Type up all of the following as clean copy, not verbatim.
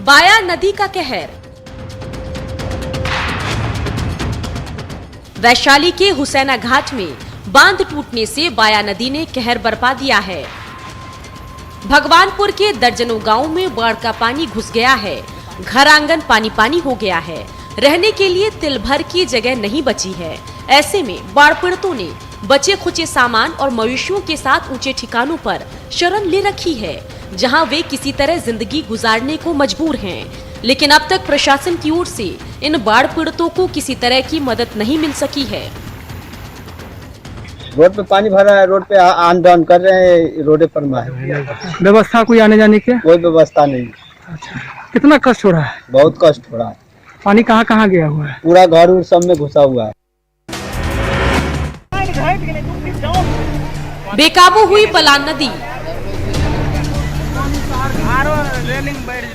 बाया नदी का कहर। वैशाली के हुसैना घाट में बांध टूटने से बाया नदी ने कहर बरपा दिया है। भगवानपुर के दर्जनों गांवों में बाढ़ का पानी घुस गया है। घर आंगन पानी पानी हो गया है। रहने के लिए तिल भर की जगह नहीं बची है। ऐसे में बाढ़ पीड़ितों ने बचे खुचे सामान और मवेशियों के साथ ऊंचे ठिकानों पर शरण ले रखी है, जहां वे किसी तरह जिंदगी गुजारने को मजबूर हैं। लेकिन अब तक प्रशासन की ओर से इन बाढ़ पीड़ितों को किसी तरह की मदद नहीं मिल सकी है। रोड पे पानी भरा है, रोड पे आन जान कर रहे हैं, रोड पर व्यवस्था कोई आने जाने की कोई व्यवस्था नहीं। अच्छा, कितना कष्ट हो रहा है? बहुत कष्ट हो रहा है। पानी कहाँ कहाँ गया हुआ है? पूरा घर उर सब में घुसा हुआ है। बेकाबू हुई बलान नदी।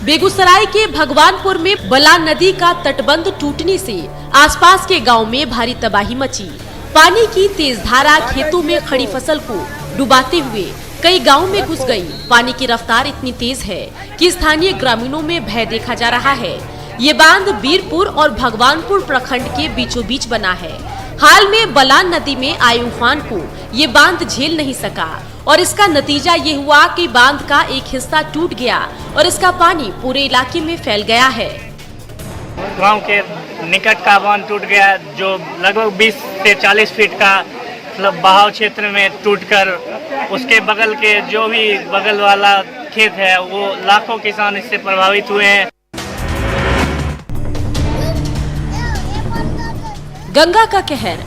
बेगूसराय के भगवानपुर में बलान नदी का तटबंध टूटने से आसपास के गांव में भारी तबाही मची। पानी की तेज धारा खेतों में खड़ी फसल को डुबाते हुए कई गांव में घुस गई। पानी की रफ्तार इतनी तेज है कि स्थानीय ग्रामीणों में भय देखा जा रहा है। ये बांध बीरपुर और भगवानपुर प्रखंड के बीचों बीच बना है। हाल में बलान नदी में आए उफान को ये बांध झेल नहीं सका और इसका नतीजा ये हुआ कि बांध का एक हिस्सा टूट गया और इसका पानी पूरे इलाके में फैल गया है। गांव के निकट का बांध टूट गया, जो लगभग 20 से 40 फीट का मतलब बहाव क्षेत्र में टूटकर उसके बगल के जो भी बगल वाला खेत है वो लाखों किसान इससे प्रभावित हुए हैं। गंगा का कहर।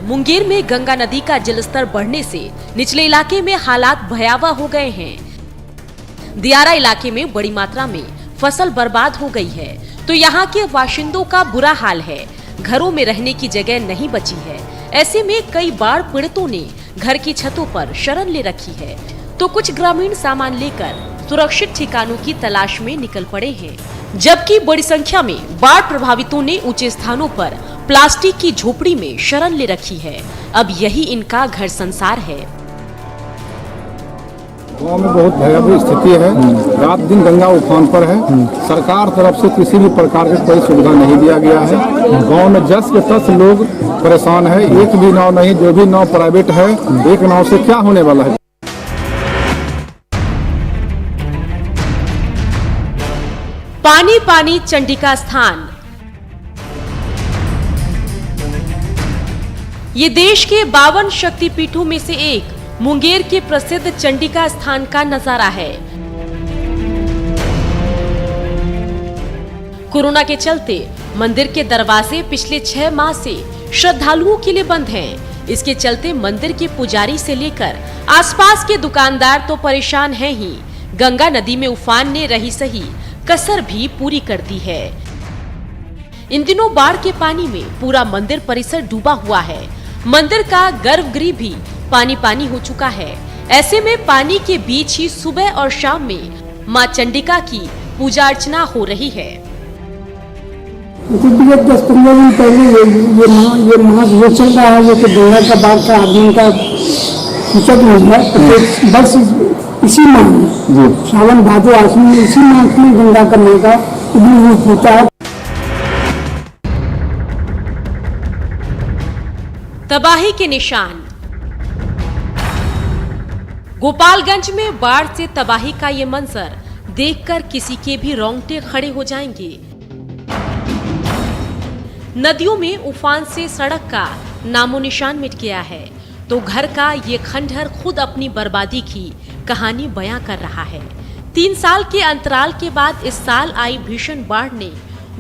मुंगेर में गंगा नदी का जलस्तर बढ़ने से निचले इलाके में हालात भयावह हो गए हैं। दियारा इलाके में बड़ी मात्रा में फसल बर्बाद हो गई है, तो यहाँ के बाशिंदों का बुरा हाल है। घरों में रहने की जगह नहीं बची है। ऐसे में कई बाढ़ पीड़ितों ने घर की छतों पर शरण ले रखी है, तो कुछ ग्रामीण सामान लेकर सुरक्षित ठिकानों की तलाश में निकल पड़े हैं, जबकि बड़ी संख्या में बाढ़ प्रभावितों ने ऊंचे स्थानों पर प्लास्टिक की झोपड़ी में शरण ले रखी है। अब यही इनका घर संसार है। गाँव में बहुत भयावह स्थिति है। रात दिन गंगा उफान पर है। सरकार तरफ से किसी भी प्रकार की कोई सुविधा नहीं दिया गया है। गांव में 10 के 10 लोग परेशान है। एक भी नाव नहीं, जो भी नाव प्राइवेट है, एक नाव से क्या होने वाला है। पानी पानी चंडिका स्थान। ये देश के 52 शक्तिपीठों में से एक मुंगेर के प्रसिद्ध चंडिका स्थान का नजारा है। कोरोना के चलते मंदिर के दरवाजे पिछले 6 माह से श्रद्धालुओं के लिए बंद हैं। इसके चलते मंदिर के पुजारी से लेकर आसपास के दुकानदार तो परेशान हैं ही। गंगा नदी में उफान ने रही सही कसर भी पूरी कर दी है। इन दिनों बाढ़ के पानी में पूरा मंदिर परिसर डूबा हुआ है। मंदिर का गर्भगृह भी पानी पानी हो चुका है। ऐसे में पानी के बीच ही सुबह और शाम में मां चंडिका की पूजा अर्चना हो रही है। 10-15 दिन पहले ये मास चल रहा है, जो कि गंगा का बाढ़ का आदमी का सूचक हो गया। बस इसी माह में सावन भादो आश्विन में इसी माह में गंगा का मेला होता है। तबाही के निशान। गोपालगंज में बाढ़ से तबाही का ये मंजर देखकर किसी के भी रोंगटे खड़े हो जाएंगे। नदियों में उफान से सड़क का नामो निशान मिट गया है, तो घर का ये खंडहर खुद अपनी बर्बादी की कहानी बयां कर रहा है। 3 साल के अंतराल के बाद इस साल आई भीषण बाढ़ ने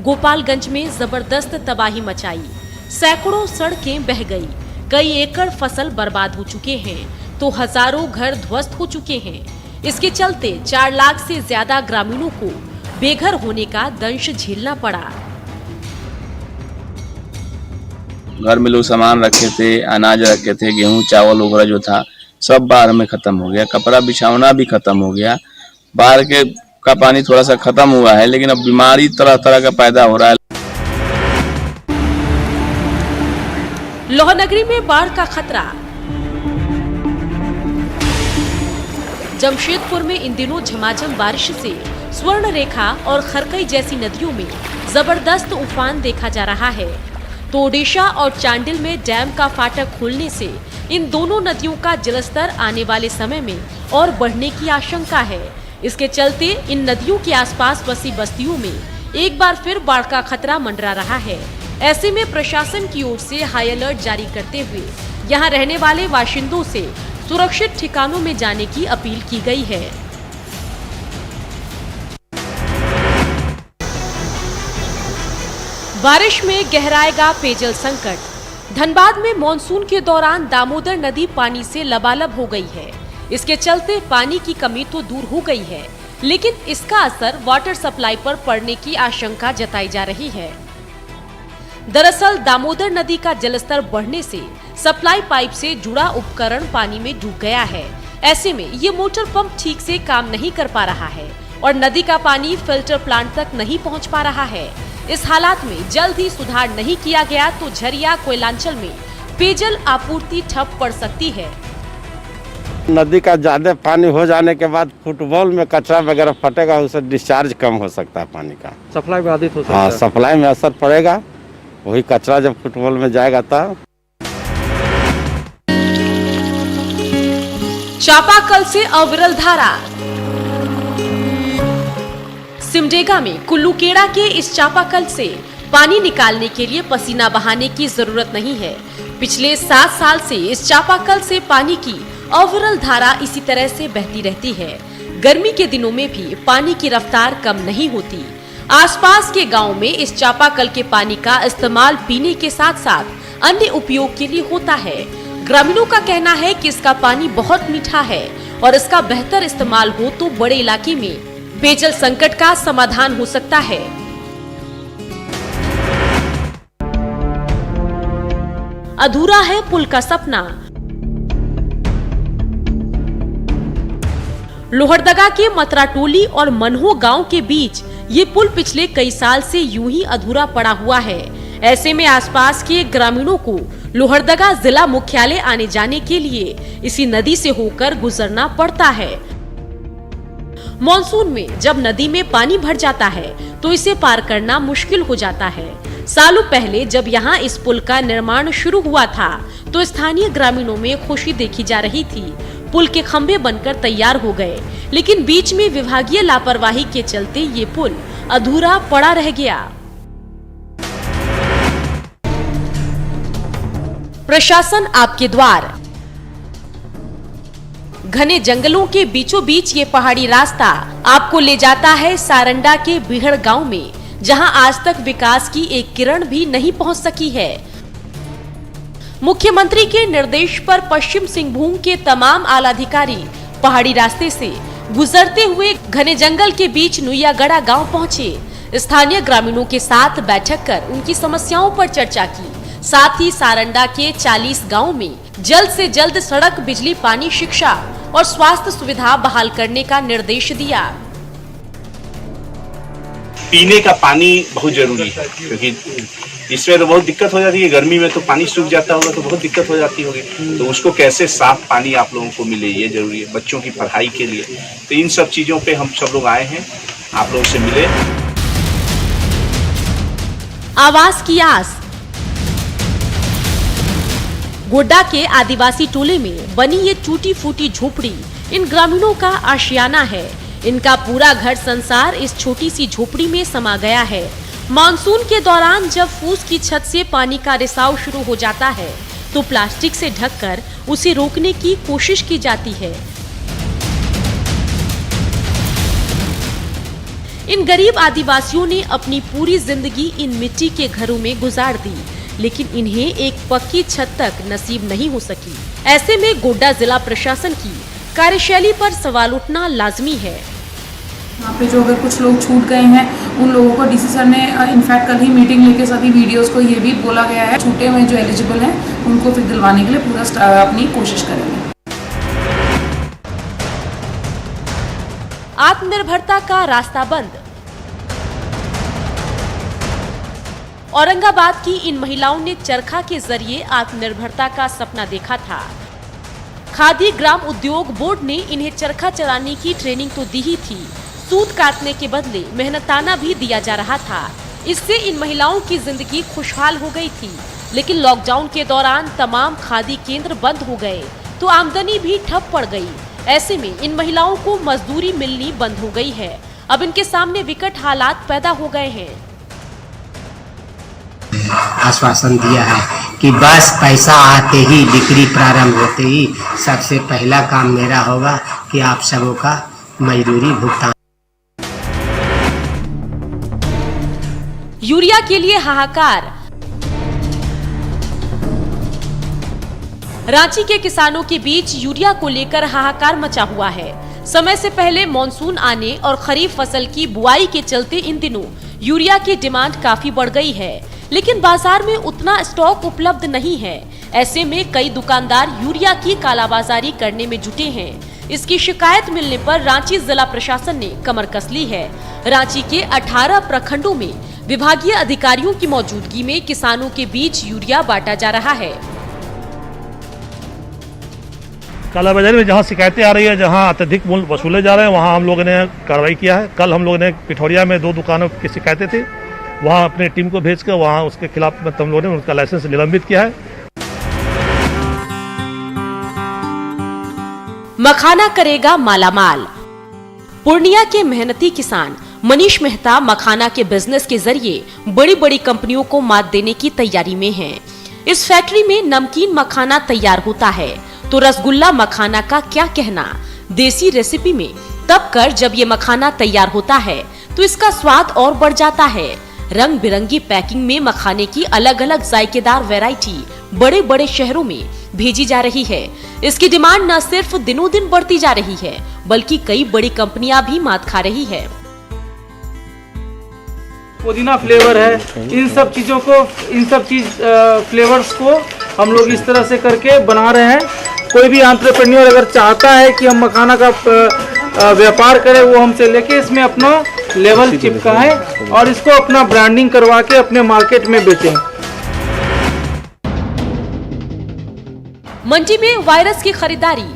गोपालगंज में जबरदस्त तबाही मचाई। सैकड़ों सड़कें बह गई, कई एकड़ फसल बर्बाद हो चुके हैं, तो हजारों घर ध्वस्त हो चुके हैं। इसके चलते 4 लाख से ज्यादा ग्रामीणों को बेघर होने का दंश झेलना पड़ा। घर में लोग सामान रखे थे, अनाज रखे थे, गेहूं चावल वगैरह जो था सब बाढ़ में खत्म हो गया। कपड़ा बिछावना भी खत्म हो गया। बाढ़ के का पानी थोड़ा सा खत्म हुआ है, लेकिन अब बीमारी तरह तरह का पैदा हो रहा है। लोहनगरी में बाढ़ का खतरा। जमशेदपुर में इन दिनों झमाझम बारिश से स्वर्ण रेखा और खरकई जैसी नदियों में जबरदस्त उफान देखा जा रहा है। तो ओडिशा और चांडिल में डैम का फाटक खुलने से इन दोनों नदियों का जलस्तर आने वाले समय में और बढ़ने की आशंका है। इसके चलते इन नदियों के आसपास बसी बस्तियों में एक बार फिर बाढ़ का खतरा मंडरा रहा है। ऐसे में प्रशासन की ओर से हाई अलर्ट जारी करते हुए यहाँ रहने वाले बाशिंदों से सुरक्षित ठिकानों में जाने की अपील की गई है। बारिश में गहराएगा पेयजल संकट। धनबाद में मॉनसून के दौरान दामोदर नदी पानी से लबालब हो गई है। इसके चलते पानी की कमी तो दूर हो गई है, लेकिन इसका असर वाटर सप्लाई पर पड़ने की आशंका जताई जा रही है। दरअसल दामोदर नदी का जलस्तर बढ़ने से सप्लाई पाइप से जुड़ा उपकरण पानी में डूब गया है। ऐसे में ये मोटर पंप ठीक से काम नहीं कर पा रहा है और नदी का पानी फिल्टर प्लांट तक नहीं पहुंच पा रहा है। इस हालात में जल्द ही सुधार नहीं किया गया तो झरिया कोयलांचल में पेयजल आपूर्ति ठप पड़ सकती है। नदी का ज्यादा पानी हो जाने के बाद फुटबॉल में कचरा वगैरह फटेगा, उससे डिस्चार्ज कम हो सकता है पानी का, सप्लाई बाधित हो सकता हाँ है। सप्लाई में असर पड़ेगा। वही कचरा जब फुटबॉल में जाएगा तब। चापाकल से अविरल धारा। सिमडेगा में कुल्लूकेड़ा के इस चापाकल से पानी निकालने के लिए पसीना बहाने की जरूरत नहीं है। पिछले 7 साल से इस चापाकल से पानी की अविरल धारा इसी तरह से बहती रहती है। गर्मी के दिनों में भी पानी की रफ्तार कम नहीं होती। आसपास के गांव में इस चापाकल के पानी का इस्तेमाल पीने के साथ साथ अन्य उपयोग के लिए होता है। ग्रामीणों का कहना है कि इसका पानी बहुत मीठा है और इसका बेहतर इस्तेमाल हो तो बड़े इलाके में पेयजल संकट का समाधान हो सकता है। अधूरा है पुल का सपना। लोहरदगा के मतराटोली और मनहो गांव के बीच ये पुल पिछले कई साल से यूं ही अधूरा पड़ा हुआ है। ऐसे में आसपास के ग्रामीणों को लोहरदगा जिला मुख्यालय आने जाने के लिए इसी नदी से होकर गुजरना पड़ता है। मॉनसून में जब नदी में पानी भर जाता है तो इसे पार करना मुश्किल हो जाता है। सालों पहले जब यहाँ इस पुल का निर्माण शुरू हुआ था तो स्थानीय ग्रामीणों में खुशी देखी जा रही थी। पुल के खंभे बनकर तैयार हो गए, लेकिन बीच में विभागीय लापरवाही के चलते ये पुल अधूरा पड़ा रह गया। प्रशासन आपके द्वार। घने जंगलों के बीचों बीच ये पहाड़ी रास्ता आपको ले जाता है सारंडा के बिहड़ गांव में, जहां आज तक विकास की एक किरण भी नहीं पहुंच सकी है। मुख्यमंत्री के निर्देश पर पश्चिम सिंहभूम के तमाम आलाधिकारी पहाड़ी रास्ते से गुजरते हुए घने जंगल के बीच नुयागढ़ा गांव पहुंचे। स्थानीय ग्रामीणों के साथ बैठक कर उनकी समस्याओं पर चर्चा की। साथ ही सारंडा के 40 गांव में जल्द से जल्द सड़क, बिजली, पानी, शिक्षा और स्वास्थ्य सुविधा बहाल करने का निर्देश दिया। पीने का पानी बहुत जरूरी है, क्योंकि इसमें तो बहुत दिक्कत हो जाती है। गर्मी में तो पानी सूख जाता होगा तो बहुत दिक्कत हो जाती होगी, तो उसको कैसे साफ पानी आप लोगों को मिले ये जरूरी है बच्चों की पढ़ाई के लिए। तो इन सब चीजों पे हम सब लोग आए हैं, आप लोगों से मिले। आवास की आस। गोड्डा के आदिवासी टोले में बनी ये टूटी फूटी झोपड़ी इन ग्रामीणों का आशियाना है। इनका पूरा घर संसार इस छोटी सी झोपड़ी में समा गया है। मानसून के दौरान जब फूस की छत से पानी का रिसाव शुरू हो जाता है तो प्लास्टिक से ढककर उसे रोकने की कोशिश की जाती है। इन गरीब आदिवासियों ने अपनी पूरी जिंदगी इन मिट्टी के घरों में गुजार दी, लेकिन इन्हें एक पक्की छत तक नसीब नहीं हो सकी। ऐसे में गोड्डा जिला प्रशासन की कार्यशैली पर सवाल उठना लाजमी है। यहाँ पे जो अगर कुछ लोग छूट गए हैं उन लोगों को डीसी सर ने इनफैक्ट कल ही मीटिंग लेके सभी वीडियोस को ये भी बोला गया है छूटे हुए जो एलिजिबल हैं उनको फिर दिलवाने के लिए पूरा अपनी कोशिश करेंगे। आत्मनिर्भरता का रास्ता बंद। औरंगाबाद की इन महिलाओं ने चरखा के जरिए आत्मनिर्भरता का सपना देखा था। खादी ग्राम उद्योग बोर्ड ने इन्हें चरखा चलाने की ट्रेनिंग तो दी ही थी, सूद काटने के बदले मेहनताना भी दिया जा रहा था। इससे इन महिलाओं की जिंदगी खुशहाल हो गई थी। लेकिन लॉकडाउन के दौरान तमाम खादी केंद्र बंद हो गए तो आमदनी भी ठप पड़ गई। ऐसे में इन महिलाओं को मजदूरी मिलनी बंद हो गई है। अब इनके सामने विकट हालात पैदा हो गए हैं। आश्वासन दिया है कि बस पैसा आते ही, बिक्री प्रारंभ होते ही सबसे पहला काम मेरा होगा कि आप सबों का मजदूरी भुगतान। यूरिया के लिए हाहाकार। रांची के किसानों के बीच यूरिया को लेकर हाहाकार मचा हुआ है। समय से पहले मॉनसून आने और खरीफ फसल की बुआई के चलते इन दिनों यूरिया की डिमांड काफी बढ़ गई है, लेकिन बाजार में उतना स्टॉक उपलब्ध नहीं है। ऐसे में कई दुकानदार यूरिया की कालाबाजारी करने में जुटे हैं। इसकी शिकायत मिलने पर रांची जिला प्रशासन ने कमर कस ली है। रांची के 18 प्रखंडों में विभागीय अधिकारियों की मौजूदगी में किसानों के बीच यूरिया बांटा जा रहा है। कालाबाजारी में जहां शिकायतें आ रही है, जहां अत्यधिक मूल्य वसूले जा रहे हैं, वहां हम लोगों ने कार्रवाई किया है। कल हम लोगों ने पिठौरिया में 2 दुकानों की शिकायतें थी, वहां अपनी टीम को भेजकर वहां उसके खिलाफ हम लोगों ने उनका लाइसेंस निलंबित किया है। मखाना करेगा मालामाल। पूर्णिया के मेहनती किसान मनीष मेहता मखाना के बिजनेस के जरिए बड़ी बड़ी कंपनियों को मात देने की तैयारी में हैं। इस फैक्ट्री में नमकीन मखाना तैयार होता है, तो रसगुल्ला मखाना का क्या कहना। देसी रेसिपी में तब कर जब ये मखाना तैयार होता है तो इसका स्वाद और बढ़ जाता है। रंग बिरंगी पैकिंग में मखाने की अलग अलग जायकेदार वैरायटी बड़े बड़े शहरों में भेजी जा रही है। इसकी डिमांड न सिर्फ दिनों दिन बढ़ती जा रही है, बल्कि कई बड़ी कंपनियां भी मात खा रही है। पुदीना फ्लेवर है, इन सब फ्लेवर्स को हम लोग इस तरह से करके बना रहे हैं। कोई भी एंटरप्रेन्योर अगर चाहता है कि हम मखाना का व्यापार करें, वो हमसे लेके इसमें अपना लेवल चिपकाएं और इसको अपना ब्रांडिंग करवा के अपने मार्केट में बेचें। मंडी में वायरस की खरीदारी।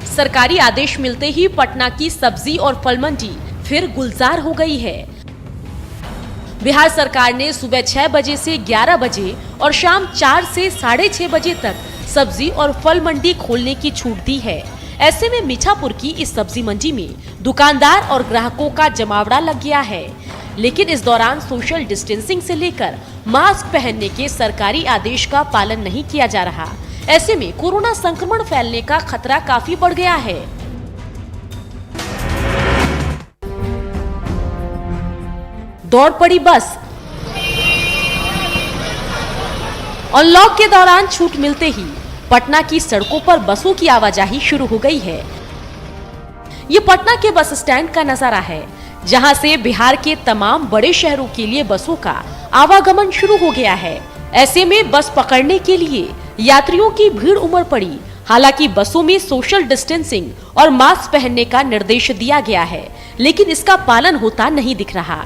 सरकारी आदेश मिलते ही पटना की सब्जी और फल मंडी फिर गुलजार हो गई है। बिहार सरकार ने सुबह 6 बजे से 11 बजे और शाम 4 से 6:30 बजे तक सब्जी और फल मंडी खोलने की छूट दी है। ऐसे में मीठापुर की इस सब्जी मंडी में दुकानदार और ग्राहकों का जमावड़ा लग गया है। लेकिन इस दौरान सोशल डिस्टेंसिंग से लेकर मास्क पहनने के सरकारी आदेश का पालन नहीं किया जा रहा। ऐसे में कोरोना संक्रमण फैलने का खतरा काफी बढ़ गया है। दौड़ पड़ी बस। अनलॉक के दौरान छूट मिलते ही पटना की सड़कों पर बसों की आवाजाही शुरू हो गई है। ये पटना के बस स्टैंड का नजारा है, जहां से बिहार के तमाम बड़े शहरों के लिए बसों का आवागमन शुरू हो गया है। ऐसे में बस पकड़ने के लिए यात्रियों की भीड़ उमड़ पड़ी। हालांकि बसों में सोशल डिस्टेंसिंग और मास्क पहनने का निर्देश दिया गया है, लेकिन इसका पालन होता नहीं दिख रहा।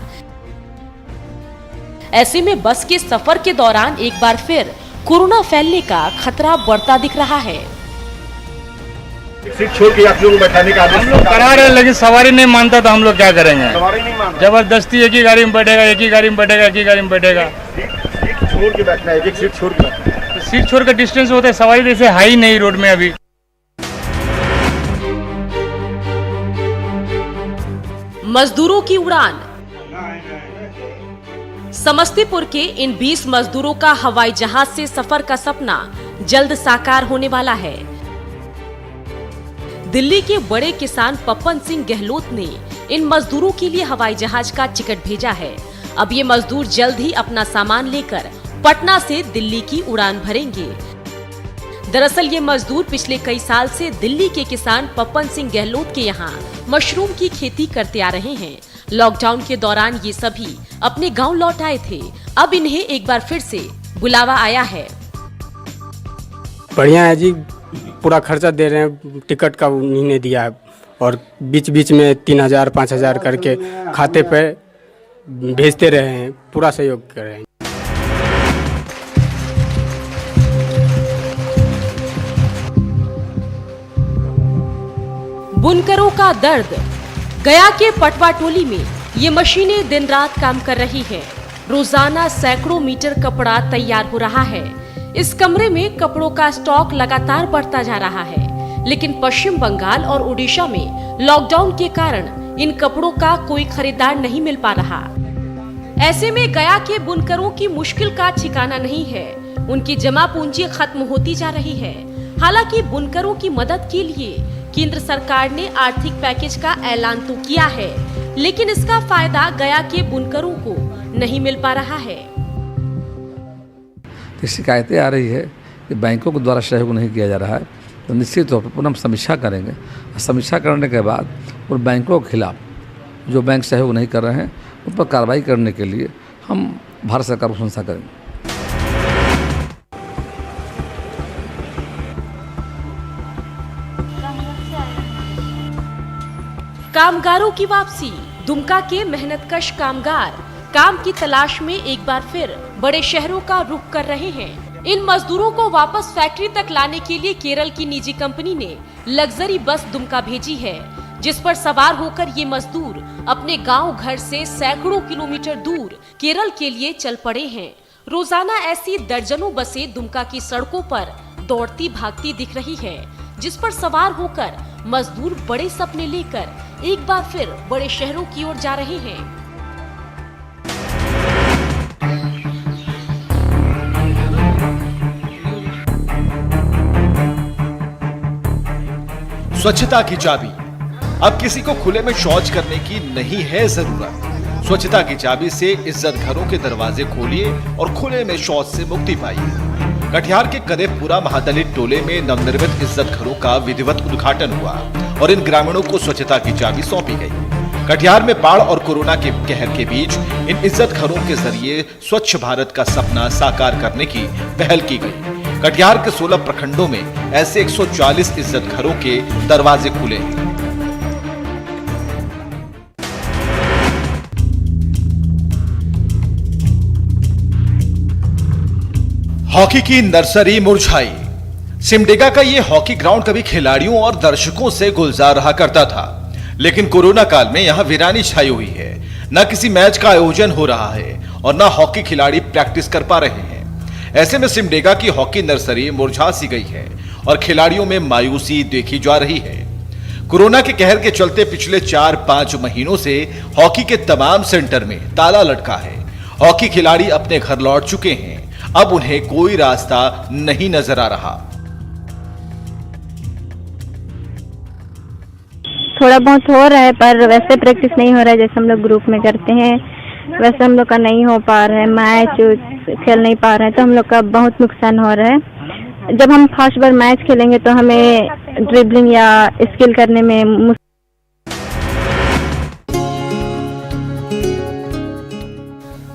ऐसे में बस के सफर के दौरान एक बार फिर कोरोना फैलने का खतरा बढ़ता दिख रहा है। सीट छोड़ के यात्रियों को बैठाने का आदेश हम लोग करा रहे हैं, लेकिन सवारी नहीं मानता तो हम लोग क्या करेंगे। सवारी नहीं मान रहा। जबरदस्ती एक ही गाड़ी में बैठेगा, एक ही गाड़ी में बैठेगा, एक ही गाड़ी में बैठेगा। सीट छोड़ के बैठना है, एक सीट छोड़ के बैठना है। सीट छोड़ कर डिस्टेंस होता है, सवारी जैसे है ही नहीं रोड में अभी। मजदूरों की उड़ान। समस्तीपुर के इन 20 मजदूरों का हवाई जहाज से सफर का सपना जल्द साकार होने वाला है। दिल्ली के बड़े किसान पप्पन सिंह गहलोत ने इन मजदूरों के लिए हवाई जहाज का टिकट भेजा है। अब ये मजदूर जल्द ही अपना सामान लेकर पटना से दिल्ली की उड़ान भरेंगे। दरअसल ये मजदूर पिछले कई साल से दिल्ली के किसान पप्पन सिंह गहलोत के यहाँ मशरूम की खेती करते आ रहे हैं। लॉकडाउन के दौरान ये सभी अपने गांव लौट आए थे। अब इन्हें एक बार फिर से बुलावा आया है। बढ़िया है जी, पूरा खर्चा दे रहे हैं, टिकट का उन्हीं ने दिया है और बीच बीच में 3000 5000 करके खाते पे भेजते रहे हैं, पूरा सहयोग कर रहे हैं। बुनकरों का दर्द। गया के पटवा टोली में ये मशीनें दिन रात काम कर रही है। रोजाना सैकड़ों मीटर कपड़ा तैयार हो रहा है। इस कमरे में कपड़ों का स्टॉक लगातार बढ़ता जा रहा है, लेकिन पश्चिम बंगाल और उड़ीसा में लॉकडाउन के कारण इन कपड़ों का कोई खरीदार नहीं मिल पा रहा। ऐसे में गया के बुनकरों की मुश्किल का ठिकाना नहीं है। उनकी जमा पूंजी खत्म होती जा रही है। हालांकि बुनकरों की मदद के लिए केंद्र सरकार ने आर्थिक पैकेज का ऐलान तो किया है, लेकिन इसका फायदा गया के बुनकरों को नहीं मिल पा रहा है। शिकायतें आ रही है कि बैंकों के द्वारा सहयोग नहीं किया जा रहा है, तो निश्चित तौर पर पुनः हम समीक्षा करेंगे। समीक्षा करने के बाद उन बैंकों के खिलाफ जो बैंक सहयोग नहीं कर रहे हैं उन पर कार्रवाई करने के लिए हम भारत सरकार को संस्था करेंगे। कामगारों की वापसी। दुमका के मेहनतकश कामगार काम की तलाश में एक बार फिर बड़े शहरों का रुख कर रहे हैं। इन मजदूरों को वापस फैक्ट्री तक लाने के लिए केरल की निजी कंपनी ने लग्जरी बस दुमका भेजी है, जिस पर सवार होकर ये मजदूर अपने गांव घर से सैकड़ों किलोमीटर दूर केरल के लिए चल पड़े हैं। रोजाना ऐसी दर्जनों बसें दुमका की सड़कों पर दौड़ती भागती दिख रही है, जिस पर सवार होकर मजदूर बड़े सपने लेकर एक बार फिर बड़े शहरों की ओर जा रहे हैं। स्वच्छता की चाबी। अब किसी को खुले में शौच करने की नहीं है जरूरत। स्वच्छता की चाबी से इज्जत घरों के दरवाजे खोलिए और खुले में शौच से मुक्ति पाइए। कटिहार के कदेपुरा महादलित टोले में नवनिर्मित इज्जत घरों का विधिवत उद्घाटन हुआ और इन ग्रामीणों को स्वच्छता की चाबी सौंपी गई। कटिहार में बाढ़ और कोरोना के कहर के बीच इन इज्जत घरों के जरिए स्वच्छ भारत का सपना साकार करने की पहल की गई। कटिहार के 16 प्रखंडों में ऐसे 140 इज्जत घरों के दरवाजे खुले हैं। हॉकी की नर्सरी मुरझाई। सिमडेगा का ये हॉकी ग्राउंड कभी खिलाड़ियों और दर्शकों से गुलजार रहा करता था, लेकिन कोरोना काल में यहां वीरानी छाई हुई है। न किसी मैच का आयोजन हो रहा है और न हॉकी खिलाड़ी प्रैक्टिस कर पा रहे हैं। ऐसे में सिमडेगा की हॉकी नर्सरी मुरझा सी गई है और खिलाड़ियों में मायूसी देखी जा रही है। कोरोना के कहर के चलते पिछले 4-5 महीनों से हॉकी के तमाम सेंटर में ताला लटका है। हॉकी खिलाड़ी अपने घर लौट चुके हैं। अब उन्हें कोई रास्ता नहीं नजर आ रहा। थोड़ा बहुत हो रहा है, पर वैसे प्रैक्टिस नहीं हो रहा है जैसे हम लोग ग्रुप में करते हैं, वैसे हम लोग का नहीं हो पा रहा है। मैच खेल नहीं पा रहे हैं तो हम लोग का बहुत नुकसान हो रहा है। जब हम फर्स्ट बार मैच खेलेंगे तो हमें ड्रिबलिंग या स्किल करने में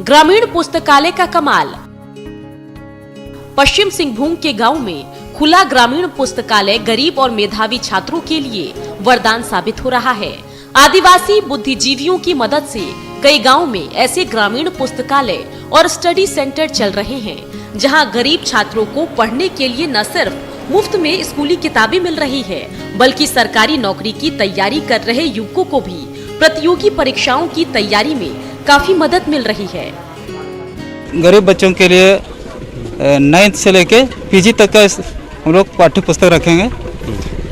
ग्रामीण पुस्तकालय का कमाल। पश्चिम सिंहभूम के गांव में खुला ग्रामीण पुस्तकालय गरीब और मेधावी छात्रों के लिए वरदान साबित हो रहा है। आदिवासी बुद्धिजीवियों की मदद से कई गांव में ऐसे ग्रामीण पुस्तकालय और स्टडी सेंटर चल रहे हैं, जहां गरीब छात्रों को पढ़ने के लिए न सिर्फ मुफ्त में स्कूली किताबें मिल रही है, बल्कि सरकारी नौकरी की तैयारी कर रहे युवकों को भी प्रतियोगी परीक्षाओं की तैयारी में काफी मदद मिल रही है। गरीब बच्चों के लिए 9th से लेके PG तक का हम लोग पाठ्य पुस्तक रखेंगे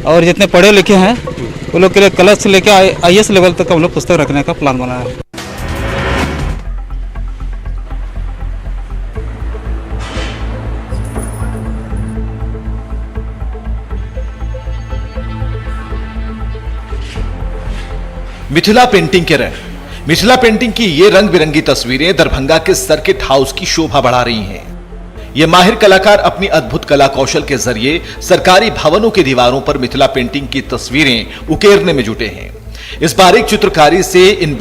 और जितने पढ़े लिखे हैं वो लोग के लिए क्लास से लेके IAS लेवल तक का हम लोग पुस्तक रखने का प्लान बनाया है। मिथिला पेंटिंग के रंग। मिथिला पेंटिंग की ये रंग बिरंगी तस्वीरें दरभंगा के सर्किट हाउस की शोभा बढ़ा रही हैं। ये माहिर कलाकार अपनी अद्भुत कला कौशल के जरिए सरकारी भवनों की दीवारों पर मिथिला पेंटिंग की तस्वीरें उकेरने में जुटे हैं। इस बारीक चित्रकारी से इन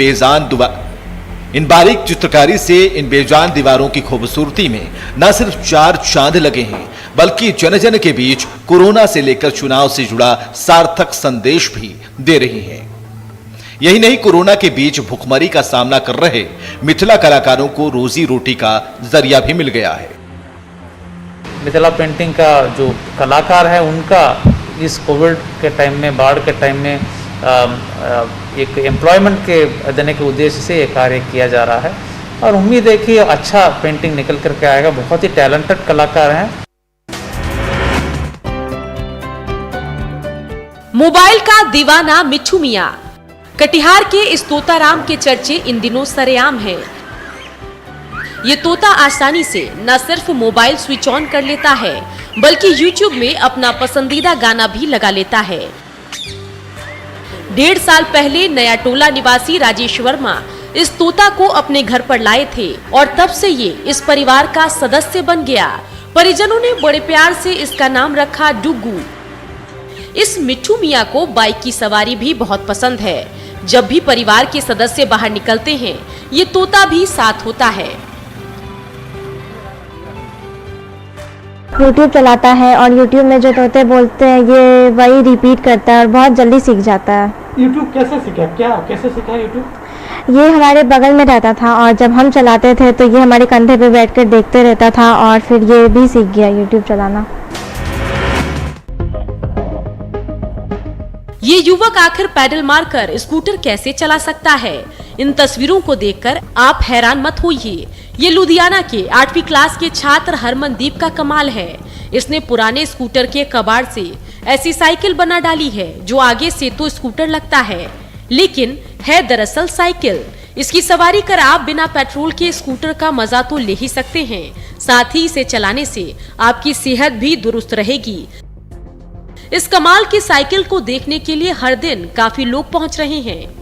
बेजान दीवारों की खूबसूरती में न सिर्फ 4 चांद लगे हैं, बल्कि जन जन के बीच कोरोना से लेकर चुनाव से जुड़ा सार्थक संदेश भी दे रही हैं। यही नहीं, कोरोना के बीच भुखमरी का सामना कर रहे मिथिला कलाकारों को रोजी रोटी का जरिया भी मिल गया है। मिथिला पेंटिंग का जो कलाकार है उनका इस कोविड के टाइम में, बाढ़ के टाइम में एक एम्प्लॉयमेंट के देने के उद्देश्य से ये कार्य किया जा रहा है और उम्मीद है कि अच्छा पेंटिंग निकल करके आएगा। बहुत ही टैलेंटेड कलाकार हैं। मोबाइल का दीवाना मिट्ठू मियां, कटिहार के इस तोताराम के चर्चे इन दिनों सरेआम हैं। ये तोता आसानी से न सिर्फ मोबाइल स्विच ऑन कर लेता है बल्कि YouTube में अपना पसंदीदा गाना भी लगा लेता है। 1.5 साल पहले नया टोला निवासी राजेश वर्मा इस तोता को अपने घर पर लाए थे और तब से ये इस परिवार का सदस्य बन गया। परिजनों ने बड़े प्यार से इसका नाम रखा डुगू। इस मिट्ठू मियां को बाइक की सवारी भी बहुत पसंद है। जब भी परिवार के सदस्य बाहर निकलते हैं ये तोता भी साथ होता है। YouTube चलाता है और YouTube में जो तोते बोलते हैं ये वही रिपीट करता है और बहुत जल्दी सीख जाता है। YouTube कैसे सीखा? कैसे सीखा YouTube? ये हमारे बगल में रहता था और जब हम चलाते थे तो ये हमारे कंधे पे बैठकर देखते रहता था और फिर ये भी सीख गया YouTube चलाना। ये युवक आखिर पैडल मारकर स्कूटर कैसे चला सकता है? इन तस्वीरों को देखकर आप हैरान मत होइए। ये लुधियाना के 8वीं क्लास के छात्र हरमनदीप का कमाल है। इसने पुराने स्कूटर के कबाड़ से ऐसी साइकिल बना डाली है जो आगे से तो स्कूटर लगता है लेकिन है दरअसल साइकिल। इसकी सवारी कर आप बिना पेट्रोल के स्कूटर का मजा तो ले ही सकते हैं, साथ ही इसे चलाने से आपकी सेहत भी दुरुस्त रहेगी। इस कमाल की साइकिल को देखने के लिए हर दिन काफी लोग पहुंच रहे हैं।